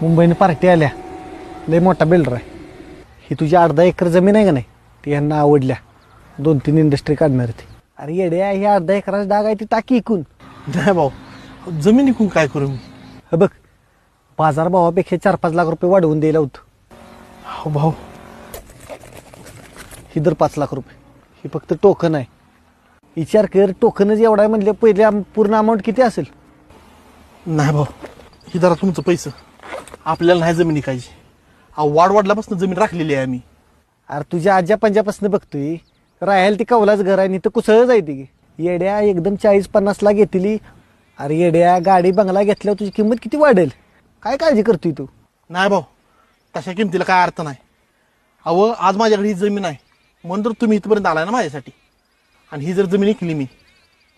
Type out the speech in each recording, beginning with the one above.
मुंबईने पार्टी आल्या, लय मोठा बिल्डर आहे. ही तुझी 1.5 एकर जमीन आहे का नाही, ती यांना आवडल्या. 2-3 इंडस्ट्री काढणार ती. अरे येड्या, ही 1.5 एकराची डाग आहे ती टाकी इकून. नाही भाऊ, जमीन इकून काय करू मी? हे बघ, बाजारभावापेक्षा 4-5 लाख रुपये वाढवून द्यायला होतं. हो भाऊ, ही दर 5 लाख रुपये. ही फक्त टोकन आहे. विचार कर, टोकनच एवढा आहे म्हणजे पहिले पूर्ण अमाऊंट किती असेल? नाही भाऊ, ही जरा तुमचं पैसे. आपल्याला नाही जमीन इकायची. वाढवाडल्यापासून जमीन राखलेली आहे आम्ही. अरे तुझ्या आज्या पंजापासून बघतोय, राहायला ती कवलाच घर आहे, नाही तर कुसळच आहे ती. येड्या एकदम 40-50 लाख घेतली. अरे येड्या, गाडी बंगला घेतल्यावर तुझी किंमत किती वाढेल? काय काळजी करतोय तू? नाही भाऊ, तशा किमतीला काय अर्थ नाही. आज माझ्याकडे ही जमीन आहे म्हणून तर तुम्ही इथपर्यंत आलाय ना माझ्यासाठी. आणि ही जर जमीन इकली मी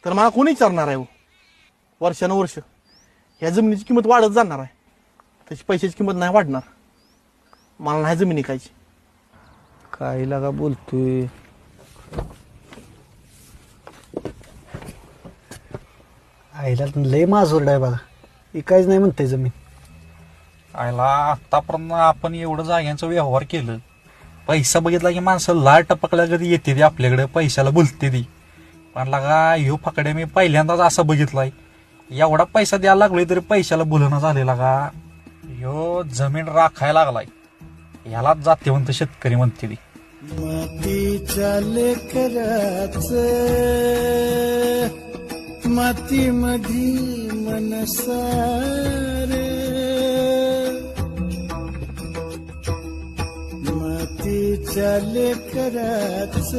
तर मला कोणी विचारणार आहे? वर्षानुवर्ष ह्या जमिनीची किंमत वाढत जाणार आहे, त्याची पैशाची किंमत नाही वाढणार. मला नाही जमीन इकायची. काय लागा बोलतोय? आईला लय माजोरडा आहे बघा, इकायच नाही म्हणते जमीन. आयला आतापर्यंत आपण एवढं जाग्यांचा व्यवहार केलं, पैसा बघितला की माणसं लाल टपकल्या कधी येते ती आपल्याकडे, पैशाला बोलते ती. पण लगा ह्यो फकडे मी पहिल्यांदाच असं बघितलाय, एवढा पैसा द्यायला लागलोय तरी पैशाला बोलणं झालेला का. ह्यो जमीन राखायला लागलाय, ह्यालाच जातीवंत शेतकरी म्हणते ती. मातीच्या लेकराच माती मधी मनसार, मातीच्या लेकराच